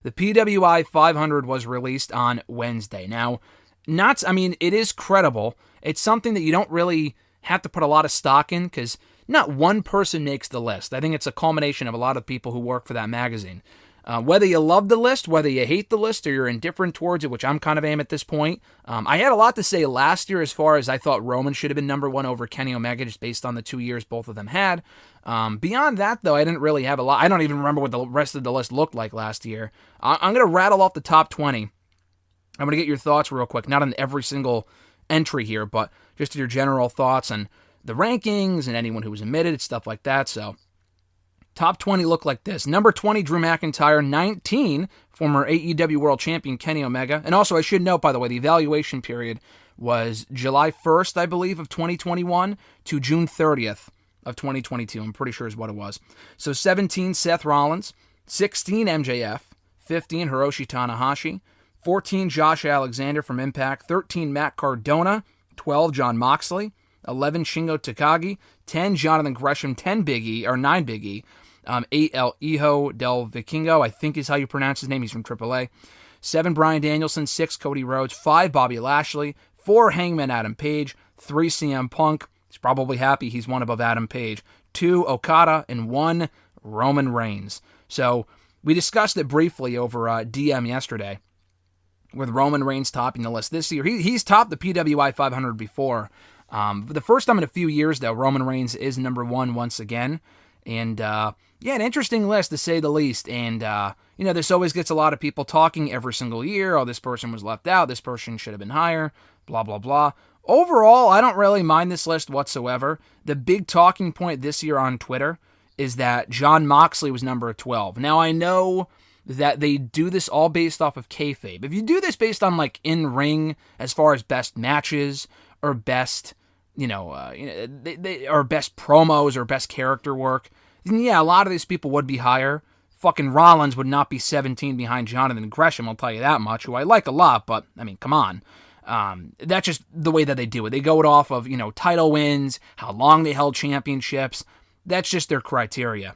The PWI 500 was released on Wednesday. Now, it is credible. It's something that you don't really have to put a lot of stock in because not one person makes the list. I think it's a culmination of a lot of people who work for that magazine. Whether you love the list, whether you hate the list, or you're indifferent towards it, which I'm kind of am at this point. I had a lot to say last year as far as I thought Roman should have been number one over Kenny Omega just based on the 2 years both of them had. Beyond that, though, I didn't really have a lot. I don't even remember what the rest of the list looked like last year. I'm going to rattle off the top 20. I'm going to get your thoughts real quick, not on every single entry here, but just your general thoughts on the rankings and anyone who was admitted, stuff like that. So, top 20 look like this. Number 20, Drew McIntyre. 19, former AEW World Champion Kenny Omega. And also, I should note, by the way, the evaluation period was July 1st, I believe, of 2021 to June 30th of 2022. I'm pretty sure is what it was. So 17, Seth Rollins. 16, MJF. 15, Hiroshi Tanahashi. 14, Josh Alexander from Impact. 13, Matt Cardona. 12, Jon Moxley. 11, Shingo Takagi. 10, Jonathan Gresham. 9 Big E. 8, El Hijo del Vikingo, I think is how you pronounce his name. He's from AAA. 7, Bryan Danielson. 6, Cody Rhodes. 5, Bobby Lashley. 4, Hangman Adam Page. 3, CM Punk. He's probably happy he's one above Adam Page. 2, Okada. And 1, Roman Reigns. So we discussed it briefly over DM yesterday with Roman Reigns topping the list this year. He's topped the PWI 500 before. For the first time in a few years, though, Roman Reigns is number one once again. And, an interesting list to say the least. And, this always gets a lot of people talking every single year. Oh, this person was left out. This person should have been higher. Blah, blah, blah. Overall, I don't really mind this list whatsoever. The big talking point this year on Twitter is that Jon Moxley was number 12. Now, I know that they do this all based off of kayfabe. If you do this based on, in-ring, as far as best matches or best, or best promos or best character work, then yeah, a lot of these people would be higher. Fucking Rollins would not be 17 behind Jonathan Gresham, I'll tell you that much, who I like a lot, but, come on. That's just the way that they do it. They go it off of, title wins, how long they held championships. That's just their criteria.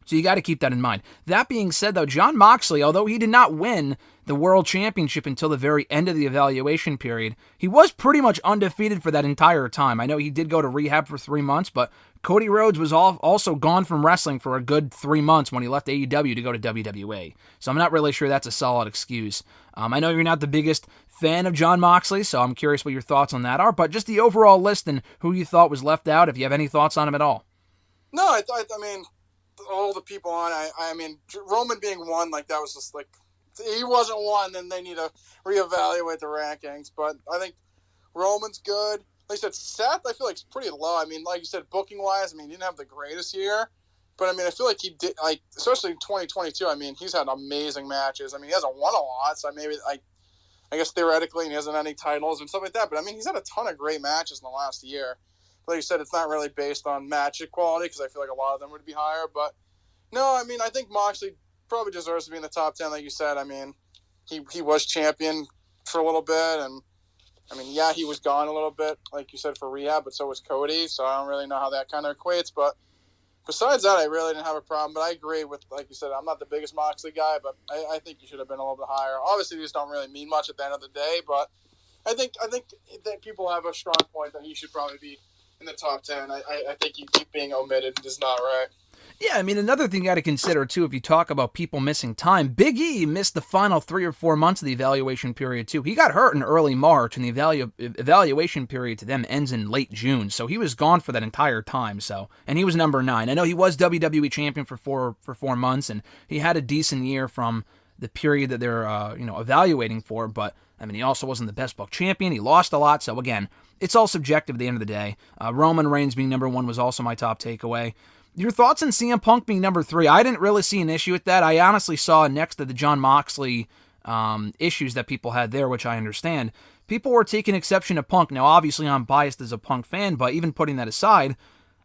So you got to keep that in mind. That being said, though, Jon Moxley, although he did not win the World Championship until the very end of the evaluation period, he was pretty much undefeated for that entire time. I know he did go to rehab for 3 months, but Cody Rhodes was also gone from wrestling for a good 3 months when he left AEW to go to WWE. So I'm not really sure that's a solid excuse. I know you're not the biggest fan of Jon Moxley, so I'm curious what your thoughts on that are, but just the overall list and who you thought was left out, if you have any thoughts on him at all. No, I mean, all the people on, Roman being one, that was just he wasn't one, then they need to reevaluate the rankings. But I think Roman's good. Like I said, Seth, I feel like it's pretty low. I mean, like you said, booking wise, he didn't have the greatest year, but I feel like he did, especially in 2022. He's had amazing matches. He hasn't won a lot, so maybe I guess theoretically he hasn't had any titles and stuff like that. But he's had a ton of great matches in the last year. Like you said, it's not really based on match quality because I feel like a lot of them would be higher. But no, I think Moxley probably deserves to be in the top 10, like you said. He was champion for a little bit, and yeah, he was gone a little bit, like you said, for rehab, but so was Cody. So I don't really know how that kind of equates. But besides that, I really didn't have a problem. But I agree with, like you said, I'm not the biggest Moxley guy, but I think he should have been a little bit higher. Obviously, these don't really mean much at the end of the day, but I think that people have a strong point that he should probably be in the top 10. I think you keep being omitted is not right. Yeah, another thing you got to consider, too, if you talk about people missing time, Big E missed the final 3 or 4 months of the evaluation period, too. He got hurt in early March, and the evaluation period to them ends in late June, so he was gone for that entire time, and he was number 9. I know he was WWE champion for 4 months, and he had a decent year from the period that they're, evaluating for, but, he also wasn't the best booked champion. He lost a lot, so again, it's all subjective at the end of the day. Roman Reigns being number 1 was also my top takeaway. Your thoughts on CM Punk being number 3? I didn't really see an issue with that. I honestly saw next to the Jon Moxley issues that people had there, which I understand, people were taking exception to Punk. Now, obviously, I'm biased as a Punk fan, but even putting that aside,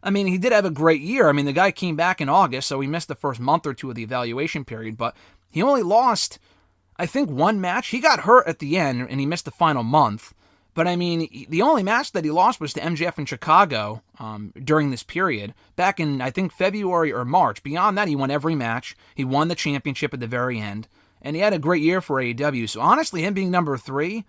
he did have a great year. The guy came back in August, so he missed the first month or two of the evaluation period, but he only lost, I think, 1 match. He got hurt at the end, and he missed the final month. But, the only match that he lost was to MJF in Chicago during this period, back in, I think, February or March. Beyond that, he won every match. He won the championship at the very end. and he had a great year for AEW. So honestly, him being number 3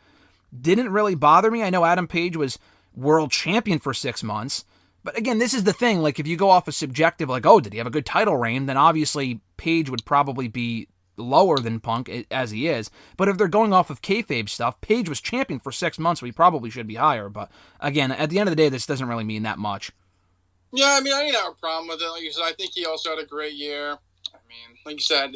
didn't really bother me. I know Adam Page was world champion for 6 months, but again, this is the thing. Like, if you go off a subjective, like, oh, did he have a good title reign? Then obviously Page would probably be lower than Punk, as he is. But if they're going off of kayfabe stuff, Page was champion for 6 months, so he probably should be higher. But again, at the end of the day, this doesn't really mean that much. Yeah, I mean, I didn't have a problem with it. Like you said, I think he also had a great year. I mean, like you said,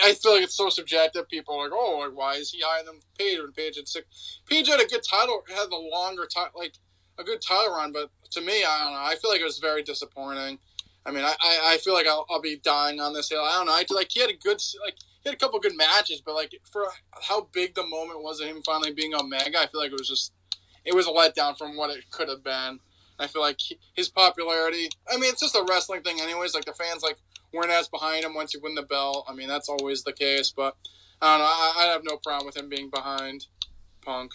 I feel like it's so subjective. People are like, oh, like, why is he higher than Page when Page had 6? Page had a good title, had the longer time, like a good title run. But to me, I don't know. I feel like it was very disappointing. I mean, I feel like I'll be dying on this hill. I don't know. He had a couple good matches, but like for how big the moment was of him finally being Omega, I feel like it was a letdown from what it could have been. I feel like his popularity, I mean, it's just a wrestling thing anyways. Like, the fans, like, weren't as behind him once you win the belt. I mean, that's always the case. But, I don't know. I have no problem with him being behind Punk.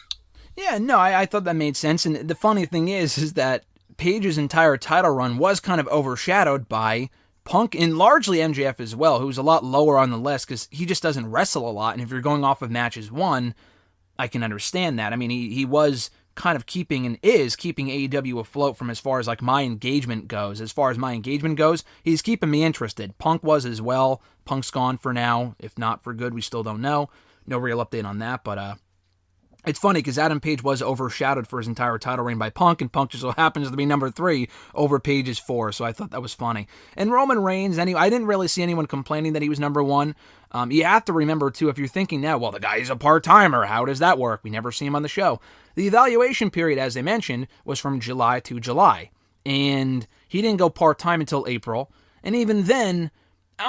Yeah, no, I thought that made sense. And the funny thing is that Page's entire title run was kind of overshadowed by Punk and largely MJF as well, who's a lot lower on the list because he just doesn't wrestle a lot. And if you're going off of matches won, I can understand that. I mean, he was kind of keeping AEW afloat from as far as like my engagement goes. As far as my engagement goes, he's keeping me interested. Punk was as well. Punk's gone for now. If not for good, we still don't know. No real update on that, but it's funny because Adam Page was overshadowed for his entire title reign by Punk, and Punk just so happens to be number 3 over Page's 4, so I thought that was funny. And Roman Reigns, anyway, I didn't really see anyone complaining that he was number 1. You have to remember, too, if you're thinking now, well, the guy's a part-timer, how does that work? We never see him on the show. The evaluation period, as I mentioned, was from July to July, and he didn't go part-time until April, and even then,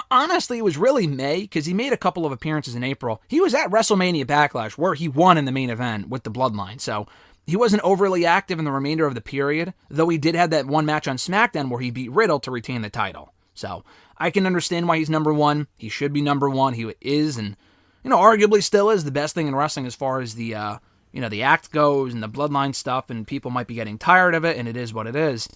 honestly, it was really May, because he made a couple of appearances in April. He was at WrestleMania Backlash, where he won in the main event with the Bloodline, so he wasn't overly active in the remainder of the period, though he did have that one match on SmackDown where he beat Riddle to retain the title. So, I can understand why he's number 1. He should be number 1. He is, and, arguably still is the best thing in wrestling as far as the, the act goes and the Bloodline stuff, and people might be getting tired of it, and it is what it is.